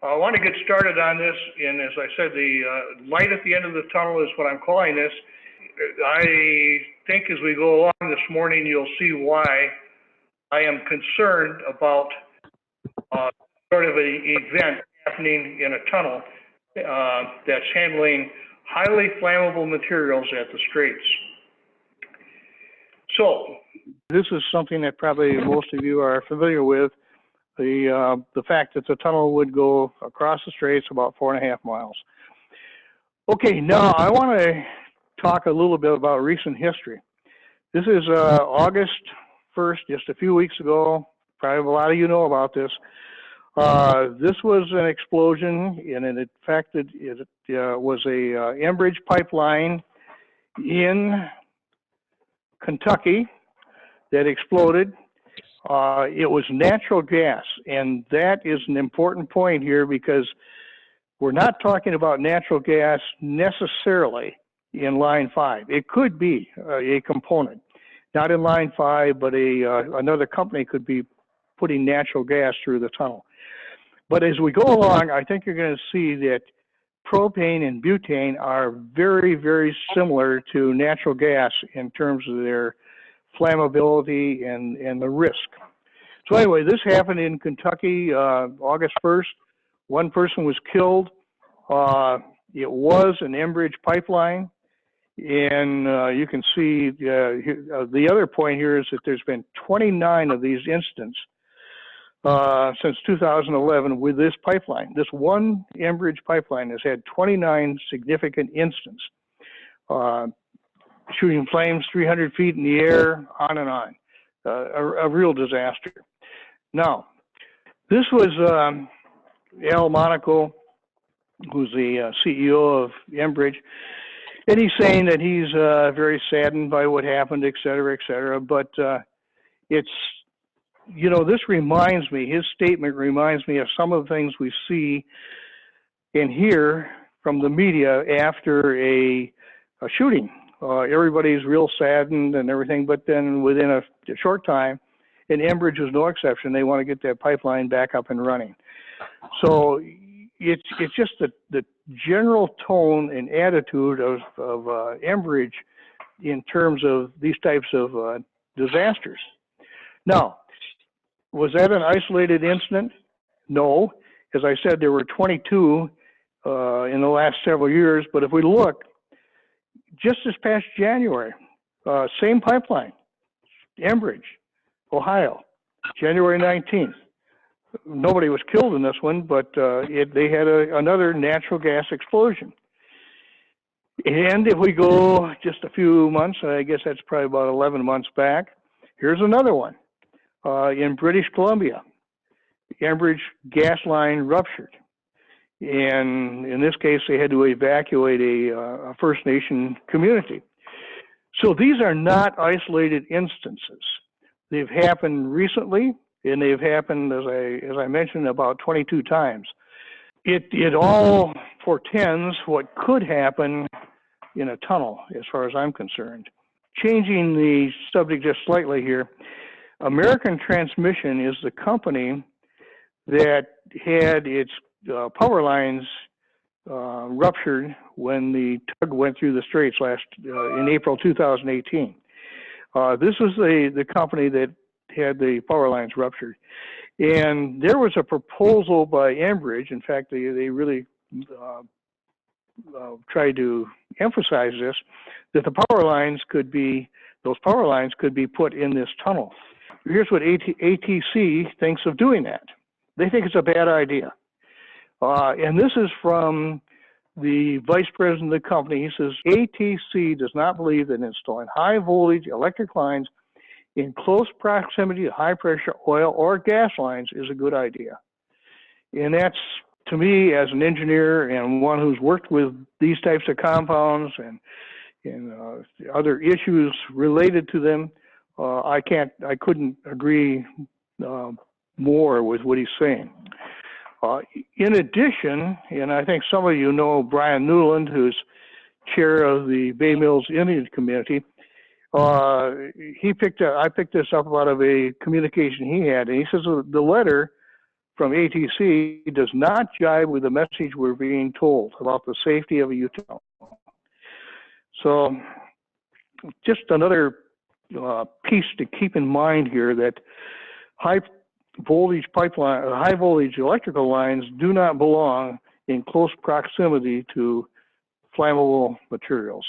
I want to get started on this, and as I said, the light at the end of the tunnel is what I'm calling this. I think as we go along this morning, you'll see why I am concerned about sort of an event happening in a tunnel that's handling highly flammable materials at the Straits. So, this is something that probably most of you are familiar with. The fact that the tunnel would go across the Straits about 4.5 miles. Okay, now I want to talk a little bit about recent history. This is August 1st, just a few weeks ago. Probably a lot of you know about this. This was an explosion, and it affected, it was a Enbridge pipeline in Kentucky that exploded. It was natural gas, and that is an important point here because we're not talking about natural gas necessarily in line 5. It could be a component, not in line 5, but another company could be putting natural gas through the tunnel. But as we go along, I think you're going to see that propane and butane are very, very similar to natural gas in terms of their flammability and the risk. So anyway, this happened in Kentucky, August 1st. One person was killed. It was an Enbridge pipeline. And you can see the other point here is that there's been 29 of these incidents since 2011 with this pipeline. This one Enbridge pipeline has had 29 significant incidents. Shooting flames 300 feet in the air, on and on. A real disaster. Now, this was Al Monaco, who's the CEO of Enbridge, and he's saying that he's very saddened by what happened, et cetera, but it's, you know, this reminds me, his statement reminds me of some of the things we see and hear from the media after a shooting. Everybody's real saddened and everything, but then within a short time, and Enbridge is no exception, they want to get that pipeline back up and running. So it's just the general tone and attitude of Enbridge in terms of these types of disasters. Now, was that an isolated incident? No. As I said, there were 22 in the last several years, but if we look, just this past January, same pipeline, Enbridge, Ohio, January 19th. Nobody was killed in this one, but they had another natural gas explosion. And if we go just a few months, I guess that's probably about 11 months back, here's another one in British Columbia. Enbridge gas line ruptured. And in this case, they had to evacuate a First Nation community. So these are not isolated instances. They've happened recently, and they've happened, as I mentioned, about 22 times. It all portends what could happen in a tunnel, as far as I'm concerned. Changing the subject just slightly here, American Transmission is the company that had its power lines ruptured when the tug went through the Straits in April 2018. This was the company that had the power lines ruptured. And there was a proposal by Enbridge. In fact, they really tried to emphasize this, that those power lines could be put in this tunnel. Here's what ATC thinks of doing that. They think it's a bad idea. And this is from the vice president of the company. He says, ATC does not believe that installing high voltage electric lines in close proximity to high pressure oil or gas lines is a good idea. And that's, to me, as an engineer and one who's worked with these types of compounds and other issues related to them, I couldn't agree more with what he's saying. In addition, and I think some of you know Brian Newland, who's chair of the Bay Mills Indian community. I picked this up out of a communication he had, and he says the letter from ATC does not jive with the message we're being told about the safety of a utility. So just another piece to keep in mind here, that high voltage electrical lines do not belong in close proximity to flammable materials.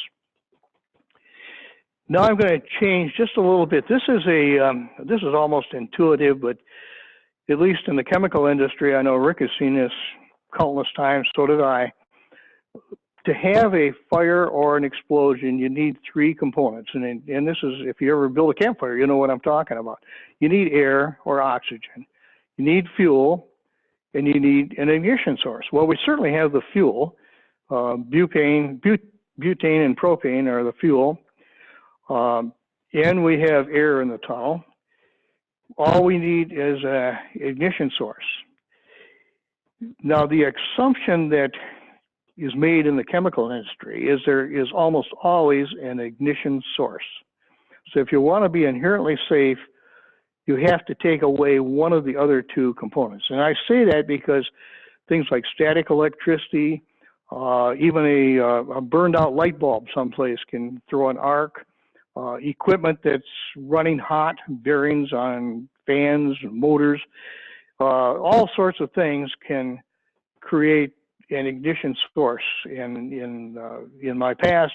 Now I'm going to change just a little bit. This is almost intuitive, but at least in the chemical industry, I know Rick has seen this countless times, so did I. To have a fire or an explosion, you need three components. And this is, if you ever build a campfire, you know what I'm talking about. You need air or oxygen. You need fuel, and you need an ignition source. Well, we certainly have the fuel. Butane and propane are the fuel. And we have air in the tunnel. All we need is an ignition source. Now, the assumption that is made in the chemical industry is there is almost always an ignition source. So if you want to be inherently safe, you have to take away one of the other two components. And I say that because things like static electricity, even a burned out light bulb someplace can throw an arc. Equipment that's running hot, bearings on fans, motors, all sorts of things can create an ignition source. In my past,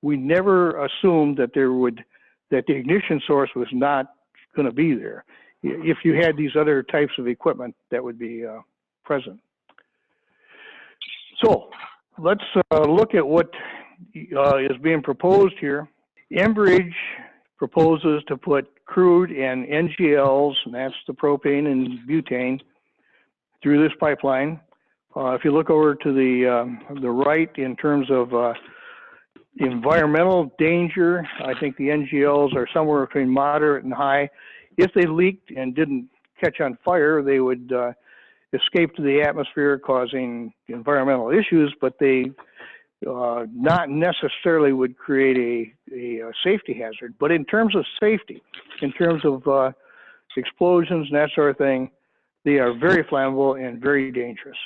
we never assumed that the ignition source was not going to be there if you had these other types of equipment that would be present. So let's look at what is being proposed here. Enbridge proposes to put crude and NGLs, and that's the propane and butane, through this pipeline. If you look over to the right in terms of environmental danger, I think the NGLs are somewhere between moderate and high. If they leaked and didn't catch on fire, they would escape to the atmosphere, causing environmental issues, but they not necessarily would create a safety hazard. But in terms of safety, in terms of explosions and that sort of thing, they are very flammable and very dangerous.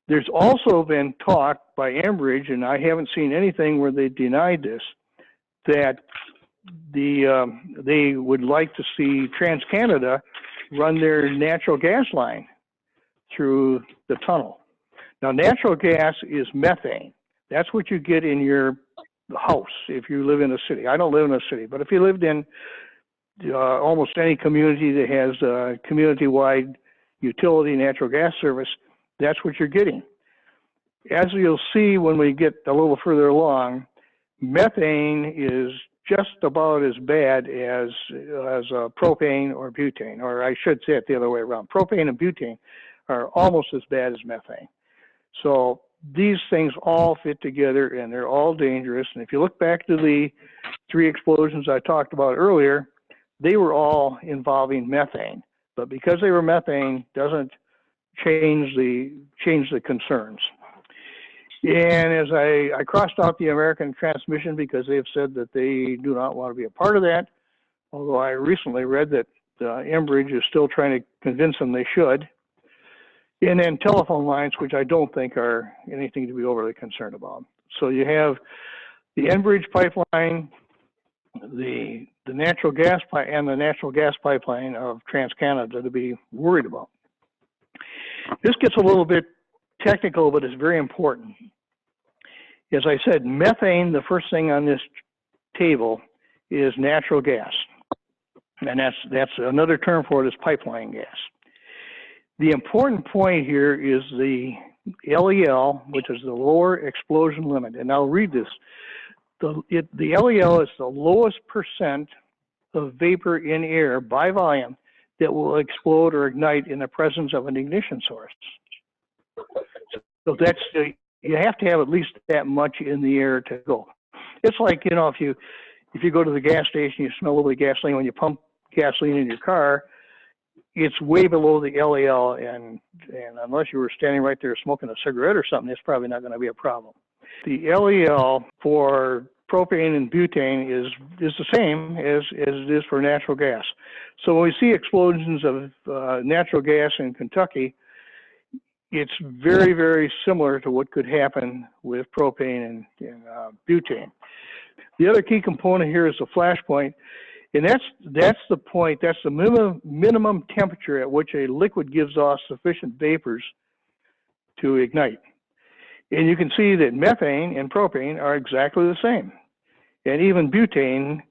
There's also been talk by Enbridge, and I haven't seen anything where they denied this, that they would like to see TransCanada run their natural gas line through the tunnel. Now, natural gas is methane. That's what you get in your house if you live in a city. I don't live in a city, but if you lived in almost any community that has a community-wide utility natural gas service, that's what you're getting. As you'll see when we get a little further along, methane is just about as bad as propane or butane, or I should say it the other way around. Propane and butane are almost as bad as methane. So these things all fit together and they're all dangerous. And if you look back to the three explosions I talked about earlier, they were all involving methane. But because they were methane doesn't change the concerns. And as I crossed out the American Transmission because they've said that they do not want to be a part of that, although I recently read that Enbridge is still trying to convince them they should. And then telephone lines, which I don't think are anything to be overly concerned about. So you have the Enbridge pipeline, the natural gas and the natural gas pipeline of TransCanada to be worried about. This gets a little bit technical, but it's very important. As I said, methane, the first thing on this table, is natural gas. And that's another term for it is pipeline gas. The important point here is the LEL, which is the lower explosion limit. And I'll read this. The LEL is the lowest percent of vapor in air by volume that will explode or ignite in the presence of an ignition source. So that's you have to have at least that much in the air to go. It's like, you know, if you go to the gas station, you smell a little bit of gasoline when you pump gasoline in your car, it's way below the LEL, and unless you were standing right there smoking a cigarette or something, it's probably not going to be a problem. The LEL for propane and butane is the same as it is for natural gas. So when we see explosions of natural gas in Kentucky, it's very, very similar to what could happen with propane and butane. The other key component here is the flash point, and that's the point, that's the minimum temperature at which a liquid gives off sufficient vapors to ignite. And you can see that methane and propane are exactly the same. And even butane,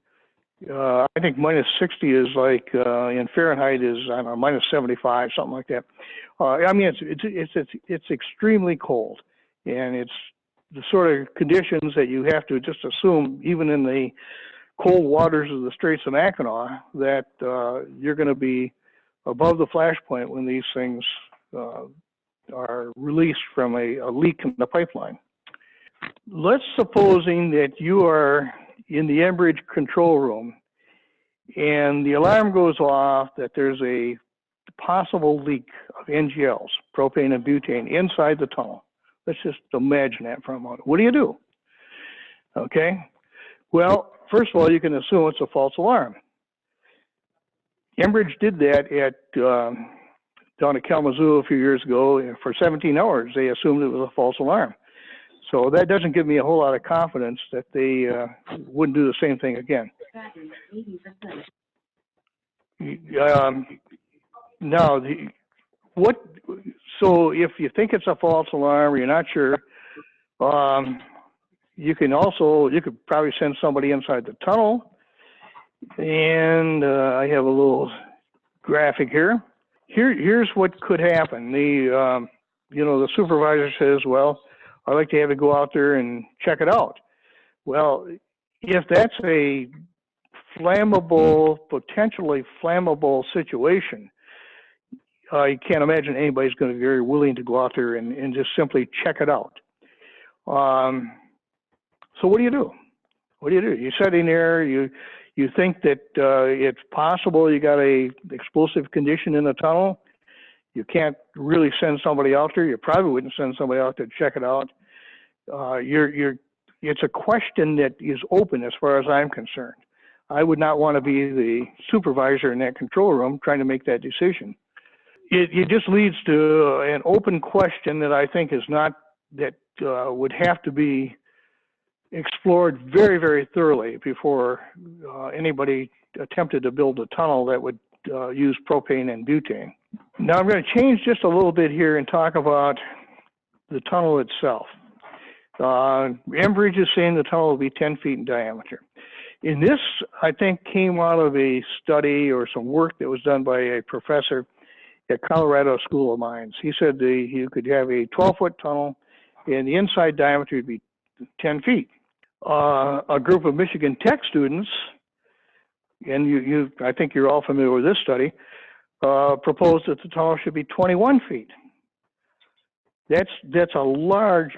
I think minus 60 is like, in Fahrenheit is, I don't know, minus 75, something like that. I mean, it's extremely cold, and it's the sort of conditions that you have to just assume, even in the cold waters of the Straits of Mackinac, that you're going to be above the flash point when these things are released from a leak in the pipeline. Let's supposing that you are in the Enbridge control room and the alarm goes off that there's a possible leak of NGLs, propane and butane, inside the tunnel. Let's just imagine that for a moment. What do you do? Okay. Well, first of all, you can assume it's a false alarm. Enbridge did that at down at Kalamazoo a few years ago. For 17 hours, they assumed it was a false alarm. So that doesn't give me a whole lot of confidence that they wouldn't do the same thing again. Now, so if you think it's a false alarm or you're not sure, you could probably send somebody inside the tunnel. And I have a little graphic here. Here's what could happen. The supervisor says, well, I'd like to have you go out there and check it out. Well, if that's a potentially flammable situation, I can't imagine anybody's going to be very willing to go out there and just simply check it out. So what do you do? What do you do? You sit in there, you think that it's possible you got a explosive condition in the tunnel. You can't really send somebody out there. You probably wouldn't send somebody out there to check it out. It's a question that is open as far as I'm concerned. I would not want to be the supervisor in that control room trying to make that decision. It just leads to an open question that I think would have to be explored very, very thoroughly before anybody attempted to build a tunnel that would use propane and butane. Now I'm going to change just a little bit here and talk about the tunnel itself. Enbridge is saying the tunnel will be 10 feet in diameter. And this, I think, came out of a study or some work that was done by a professor at Colorado School of Mines. He said you could have a 12-foot tunnel and the inside diameter would be 10 feet. A group of Michigan Tech students, and I think you're all familiar with this study, proposed that the tunnel should be 21 feet. That's a large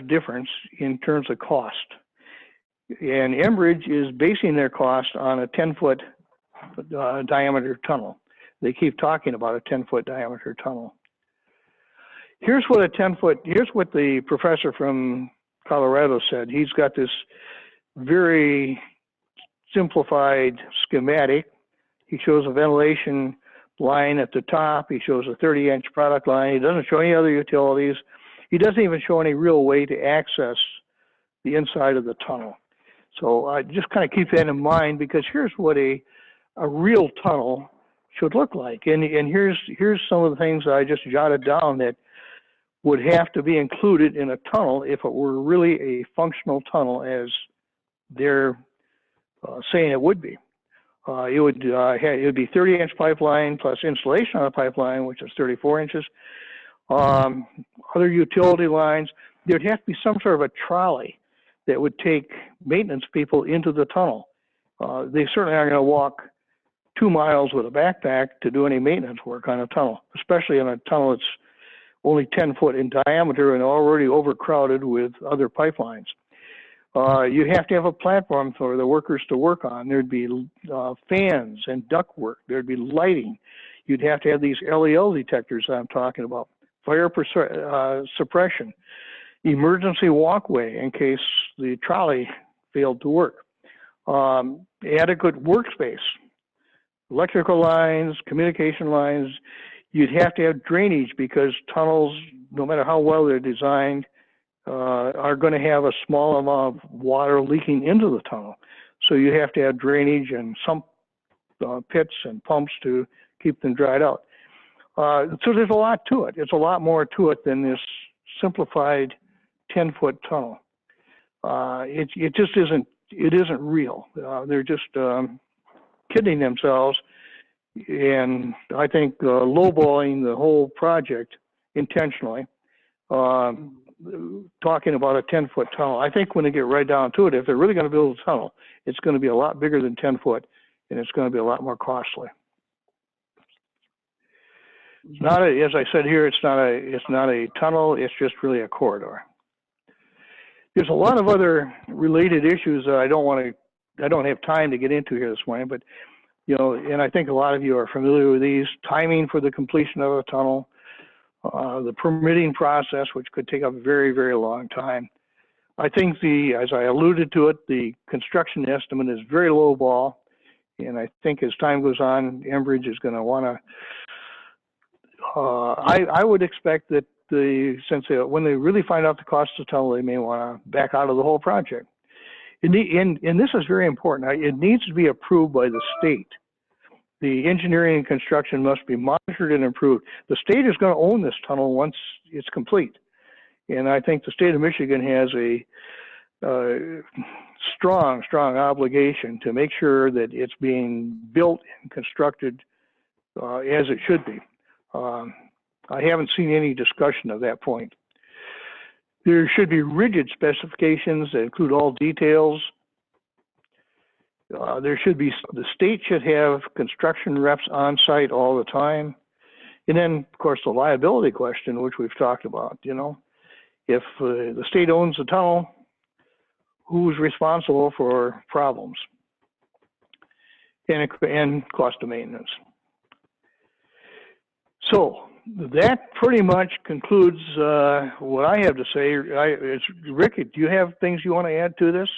difference in terms of cost. And Enbridge is basing their cost on a 10-foot diameter tunnel. They keep talking about a 10-foot diameter tunnel. Here's what the professor from Colorado said. He's got this very simplified schematic. He shows a ventilation line at the top. He shows a 30-inch product line. He doesn't show any other utilities. He doesn't even show any real way to access the inside of the tunnel. So I just kind of keep that in mind, because here's what a real tunnel should look like. And here's some of the things I just jotted down that would have to be included in a tunnel if it were really a functional tunnel as they're saying it would be. It would be 30-inch pipeline plus insulation on the pipeline, which is 34 inches. Other utility lines. There'd have to be some sort of a trolley that would take maintenance people into the tunnel. They certainly aren't going to walk 2 miles with a backpack to do any maintenance work on a tunnel, especially in a tunnel that's only 10 foot in diameter and already overcrowded with other pipelines. You have to have a platform for the workers to work on. There'd be fans and duct work. There'd be lighting. You'd have to have these LEL detectors I'm talking about, fire suppression, emergency walkway in case the trolley failed to work. Adequate workspace, electrical lines, communication lines. You'd have to have drainage because tunnels, no matter how well they're designed, are going to have a small amount of water leaking into the tunnel. So you have to have drainage and some pits and pumps to keep them dried out. So there's a lot to it. It's a lot more to it than this simplified 10-foot tunnel. It just isn't. It isn't real. They're just kidding themselves, and I think lowballing the whole project intentionally. Talking about a 10-foot tunnel. I think when they get right down to it, if they're really going to build a tunnel, it's going to be a lot bigger than 10 foot, and it's going to be a lot more costly. It's not a, as I said here, it's not a tunnel. It's just really a corridor. There's a lot of other related issues that I don't have time to get into here this morning, but and I think a lot of you are familiar with these. Timing for the completion of a tunnel, the permitting process, which could take a very, very long time. I think as I alluded to it, the construction estimate is very low ball, and I think as time goes on, Enbridge is going to want to. I would expect that when they really find out the cost of the tunnel, they may want to back out of the whole project. And this is very important. It needs to be approved by the state. The engineering and construction must be monitored and improved. The state is going to own this tunnel once it's complete. And I think the state of Michigan has a strong obligation to make sure that it's being built and constructed as it should be. I haven't seen any discussion of that point. There should be rigid specifications that include all details. The state should have construction reps on site all the time. And then, of course, the liability question, which we've talked about, if the state owns the tunnel, who's responsible for problems and cost of maintenance. So that pretty much concludes what I have to say. Rick, do you have things you want to add to this?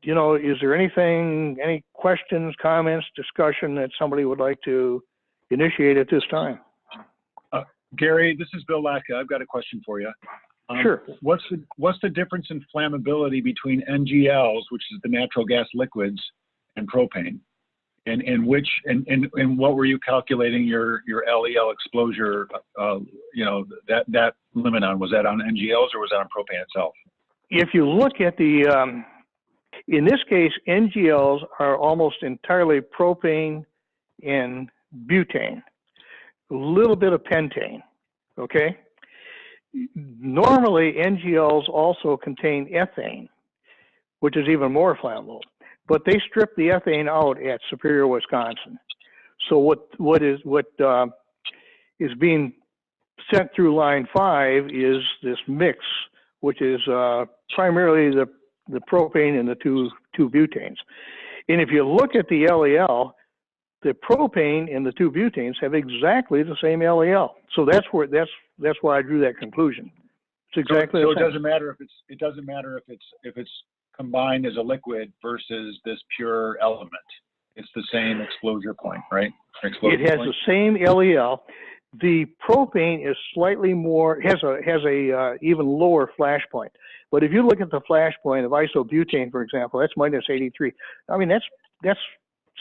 Is there any questions, comments, discussion that somebody would like to initiate at this time? Gary, this is Bill Latka. I've got a question for you. Sure. What's the difference in flammability between NGLs, which is the natural gas liquids, and propane? And what were you calculating your LEL exposure? That limit on, was that on NGLs or was that on propane itself? If you look at in this case, NGLs are almost entirely propane and butane, a little bit of pentane, okay? Normally, NGLs also contain ethane, which is even more flammable, but they strip the ethane out at Superior, Wisconsin. So what is being sent through line 5 is this mix, which is primarily the propane and the two butanes. And if you look at the LEL, the propane and the two butanes have exactly the same LEL. So that's why I drew that conclusion. It's exactly so the same. It doesn't matter if it's combined as a liquid versus this pure element. It's the same exposure point, right? It has the same LEL. The propane is slightly more, has a even lower flash point. But if you look at the flash point of isobutane, for example, that's minus 83. I mean, that's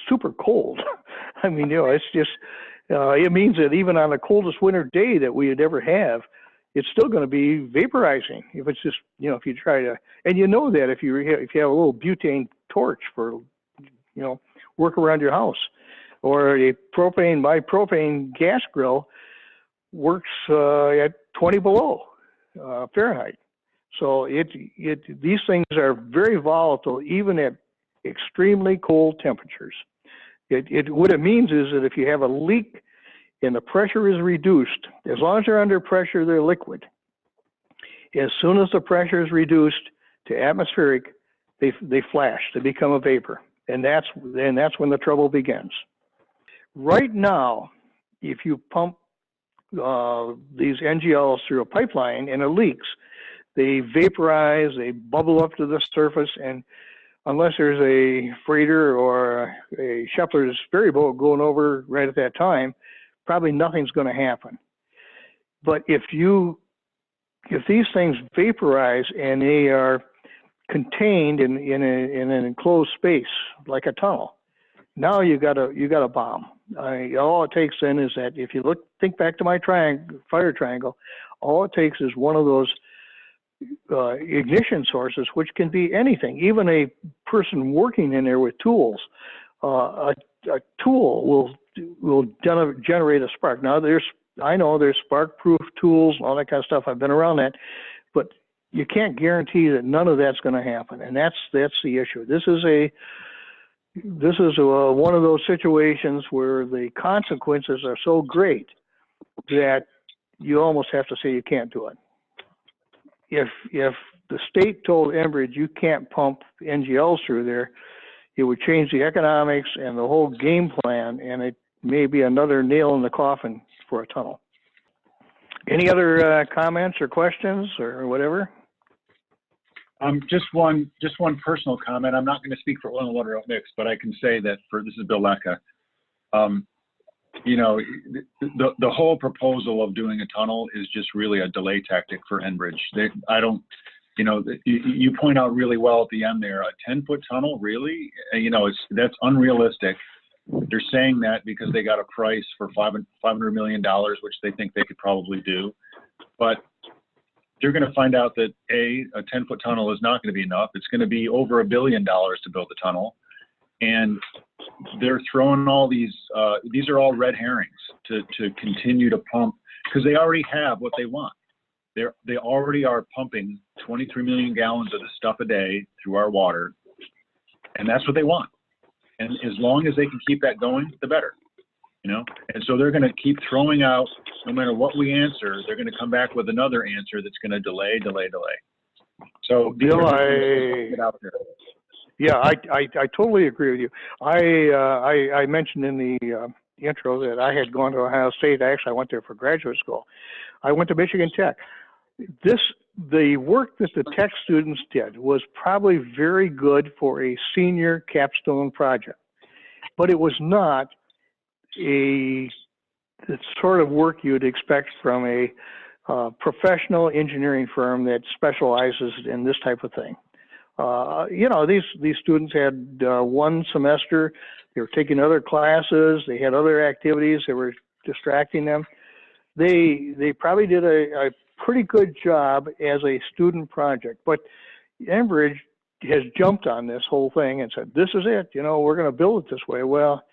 super cold. I mean, it's just, it means that even on the coldest winter day that we would ever have, it's still going to be vaporizing. If it's just, if you try to, and that if you have a little butane torch for, work around your house, or a propane gas grill works at 20 below Fahrenheit. So these things are very volatile, even at extremely cold temperatures. What it means is that if you have a leak and the pressure is reduced, as long as they're under pressure, they're liquid. As soon as the pressure is reduced to atmospheric, they flash, they become a vapor. And that's when the trouble begins. Right now, if you pump these NGLs through a pipeline and it leaks, They vaporize, they bubble up to the surface, and unless there's a freighter or a Shepherd's ferry boat going over right at that time, probably nothing's going to happen. But if these things vaporize and they are contained in an enclosed space like a tunnel, now you got a bomb. All it takes then is that if you think back to my fire triangle, all it takes is one of those ignition sources, which can be anything, even a person working in there with tools. A tool will generate a spark. Now I know there's spark-proof tools and all that kind of stuff. I've been around that, but you can't guarantee that none of that's going to happen, and that's the issue. This is one of those situations where the consequences are so great that you almost have to say you can't do it. If the state told Enbridge you can't pump NGLs through there, it would change the economics and the whole game plan, and it may be another nail in the coffin for a tunnel. Any other comments or questions or whatever? Just one personal comment. I'm not going to speak for Oil and Water Mix, but I can say that this is Bill Lecca. You know, the whole proposal of doing a tunnel is just really a delay tactic for Enbridge. You point out really well at the end there, a 10-foot tunnel, really? You know, that's unrealistic. They're saying that because they got a price for $500 million, which they think they could probably do. But they're going to find out that a 10-foot tunnel is not going to be enough. It's going to be over $1 billion to build the tunnel. And they're throwing all these are all red herrings to continue to pump, because they already have what they want. They already are pumping 23 million gallons of this stuff a day through our water, and that's what they want. And as long as they can keep that going, the better, you know? And so they're going to keep throwing out, no matter what we answer, they're going to come back with another answer that's going to delay. So Bill, I totally agree with you. I mentioned in the intro that I had gone to Ohio State. Actually, I went there for graduate school. I went to Michigan Tech. The work that the tech students did was probably very good for a senior capstone project, but it was not the sort of work you'd expect from a professional engineering firm that specializes in this type of thing. You know, these students had one semester. They were taking other classes. They had other activities that were distracting them. They probably did a pretty good job as a student project, but Enbridge has jumped on this whole thing and said, this is it, you know, we're going to build it this way. Well,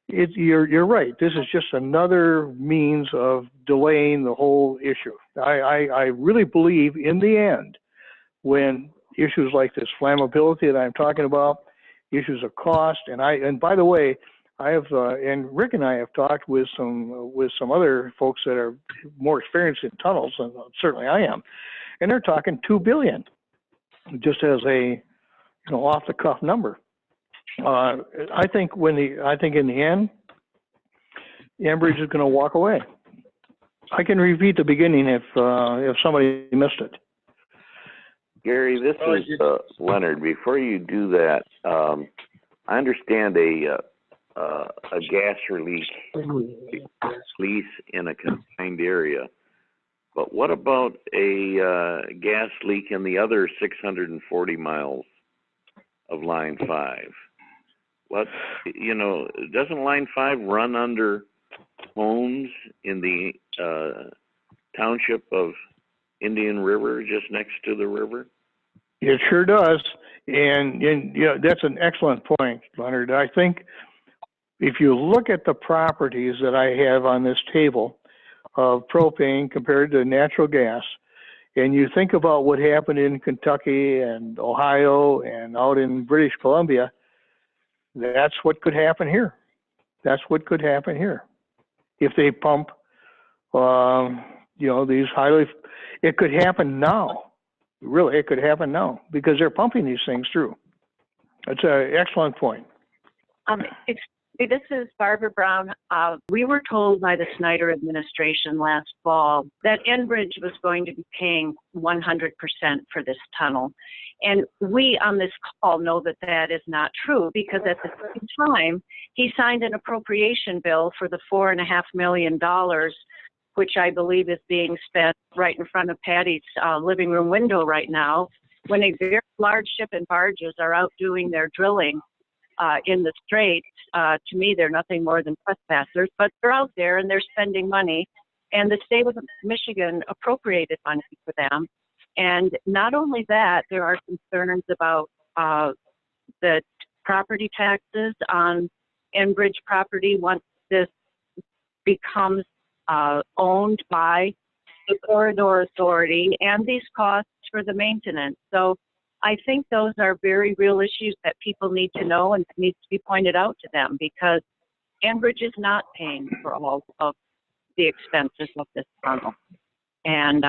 you're right. This is just another means of delaying the whole issue. I really believe in the end, when issues like this flammability that I'm talking about, issues of cost, and by the way, I have and Rick and I have talked with some other folks that are more experienced in tunnels, and certainly I am, and they're talking $2 billion, just as a off the cuff number. I think in the end, Enbridge is going to walk away. I can repeat the beginning if somebody missed it. Gary, this is Leonard. Before you do that, I understand a gas release in a confined area, but what about a gas leak in the other 640 miles of Line 5? Doesn't Line 5 run under homes in the township of Indian River, just next to the river? It sure does, and that's an excellent point, Leonard. I think if you look at the properties that I have on this table of propane compared to natural gas, and you think about what happened in Kentucky and Ohio and out in British Columbia, that's what could happen here. That's what could happen here if they pump, these highly. It could happen now. Really, it could happen now because they're pumping these things through. That's an excellent point. Hey, this is Barbara Brown. We were told by the Snyder administration last fall that Enbridge was going to be paying 100% for this tunnel. And we on this call know that that is not true, because at the same time, he signed an appropriation bill for the $4.5 million, which I believe is being spent right in front of Patty's living room window right now, when a very large ship and barges are out doing their drilling in the Strait. To me, they're nothing more than trespassers, but they're out there and they're spending money. And the state of Michigan appropriated money for them. And not only that, there are concerns about the property taxes on Enbridge property once this becomes owned by the Corridor Authority, and these costs for the maintenance. So I think those are very real issues that people need to know and needs to be pointed out to them, because Enbridge is not paying for all of the expenses of this tunnel. And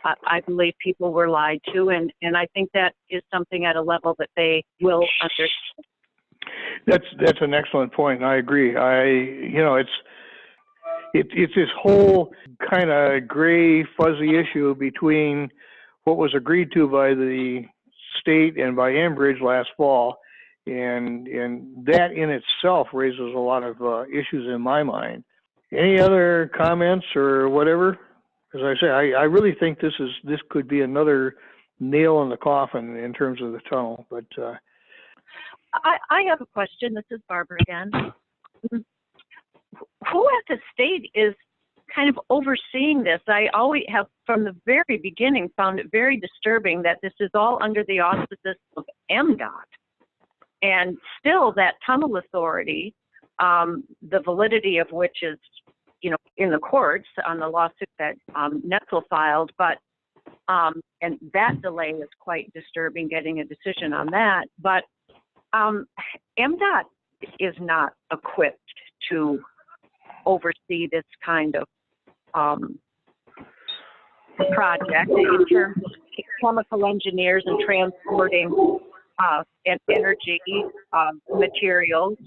I believe people were lied to, and I think that is something at a level that they will understand. That's an excellent point, and I agree. It's this whole kind of gray, fuzzy issue between what was agreed to by the state and by Enbridge last fall, and that in itself raises a lot of issues in my mind. Any other comments or whatever? As I say, I really think this could be another nail in the coffin in terms of the tunnel. But I have a question. This is Barbara again. Who at the state is kind of overseeing this? I always have, from the very beginning, found it very disturbing that this is all under the auspices of MDOT. And still that tunnel authority, the validity of which is, in the courts on the lawsuit that Netzel filed, but and that delay is quite disturbing, getting a decision on that. But MDOT is not equipped to oversee this kind of project in terms of chemical engineers and transporting and energy materials.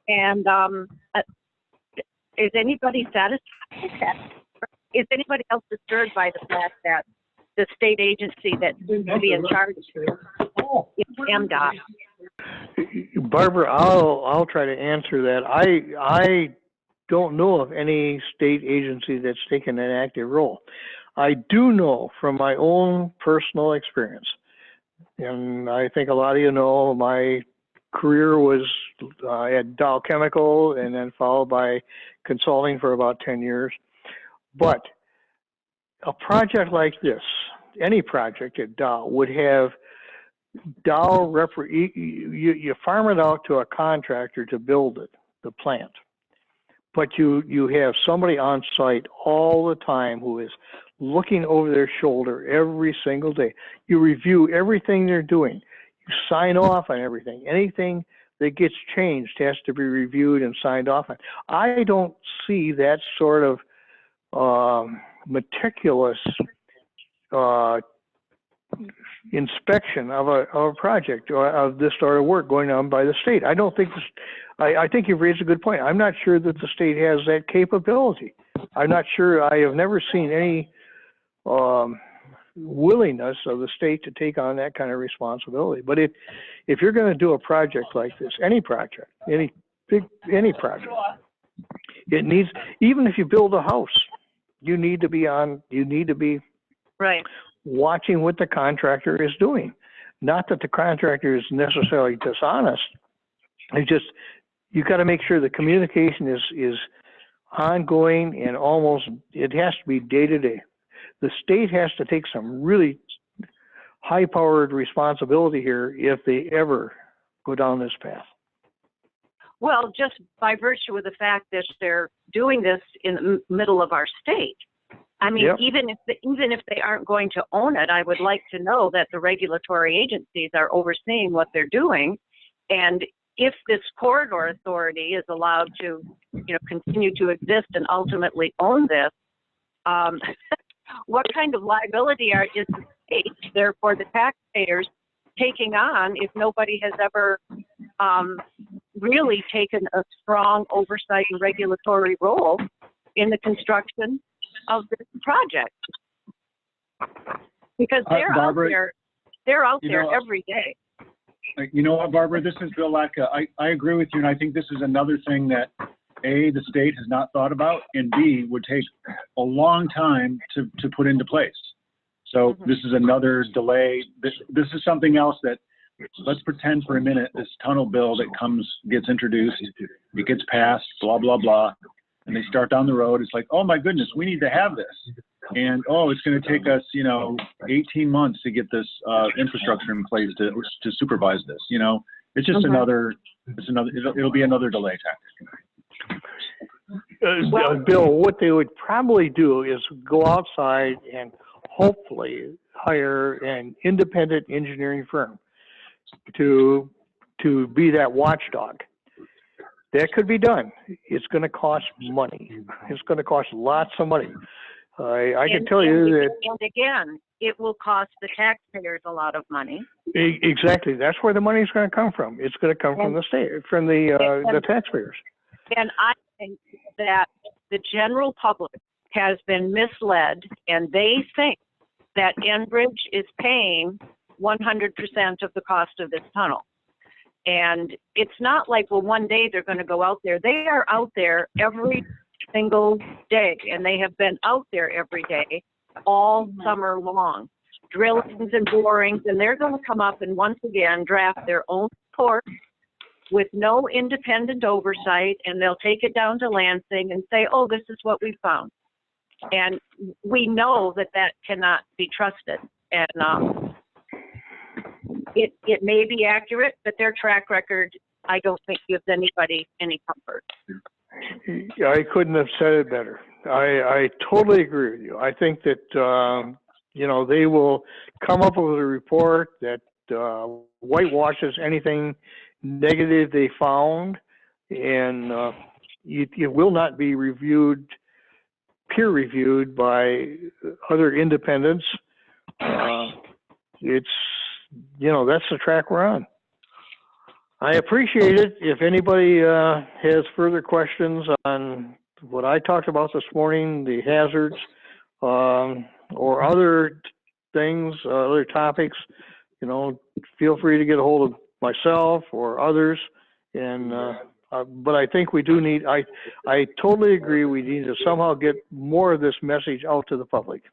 And is anybody satisfied with that? Is anybody else disturbed by the fact that the state agency that seems to be in charge is MDOT? Barbara, I'll try to answer that. I don't know of any state agency that's taken an active role. I do know from my own personal experience, and I think a lot of you know, my career was at Dow Chemical and then followed by consulting for about 10 years. But a project like this, any project at Dow, would have Dow, you farm it out to a contractor to build it, the plant. But you have somebody on site all the time who is looking over their shoulder every single day. You review everything they're doing. You sign off on everything. Anything that gets changed has to be reviewed and signed off on. I don't see that sort of meticulous inspection of a project or of this sort of work going on by the state. I don't think this, I think you've raised a good point. I'm not sure that the state has that capability. I'm not sure. I have never seen any willingness of the state to take on that kind of responsibility. But if you're going to do a project like this, any project, any project, it needs, even if you build a house, you need to be Right. watching what the contractor is doing. Not that the contractor is necessarily dishonest. It's just, you got to make sure the communication is ongoing and almost, it has to be day to day. The state has to take some really high-powered responsibility here if they ever go down this path. Well, just by virtue of the fact that they're doing this in the middle of our state. I mean, Yep. even if they aren't going to own it, I would like to know that the regulatory agencies are overseeing what they're doing. And if this corridor authority is allowed to, continue to exist and ultimately own this, what kind of liability is the state, therefore the taxpayers, taking on if nobody has ever really taken a strong oversight and regulatory role in the construction of this project. Because Barbara, they're out you there know, every day. You know what, Barbara, this is Bill Lacka. I agree with you, and I think this is another thing that A, the state has not thought about, and B, would take a long time to put into place. So this is another delay. This is something else that, let's pretend for a minute, this tunnel bill that gets introduced, it gets passed, blah, blah, blah, and they start down the road. It's like, oh my goodness, we need to have this. And, oh, it's going to take us, 18 months to get this infrastructure in place to supervise this. It's just it'll be another delay tactic. Bill, what they would probably do is go outside and hopefully hire an independent engineering firm to be that watchdog. That could be done. It's going to cost money. It's going to cost lots of money. I can tell you that. And again, it will cost the taxpayers a lot of money. Exactly. That's where the money is going to come from. It's going to come from the state, from the taxpayers. And I think that the general public has been misled, and they think that Enbridge is paying 100% of the cost of this tunnel. And it's not like, well, one day they're going to go out there. They are out there every single day, and they have been out there every day all summer long, drillings and borings, and they're going to come up and once again draft their own report with no independent oversight, and they'll take it down to Lansing and say, oh, this is what we found. And we know that that cannot be trusted. And it may be accurate, but their track record, I don't think, gives anybody any comfort. I couldn't have said it better. I totally agree with you. I think that, they will come up with a report that whitewashes anything negative they found, and it will not be peer reviewed by other independents. That's the track we're on. I appreciate it. If anybody has further questions on what I talked about this morning, the hazards, or other things, other topics, feel free to get a hold of myself or others. And but I think we do need. I totally agree. We need to somehow get more of this message out to the public.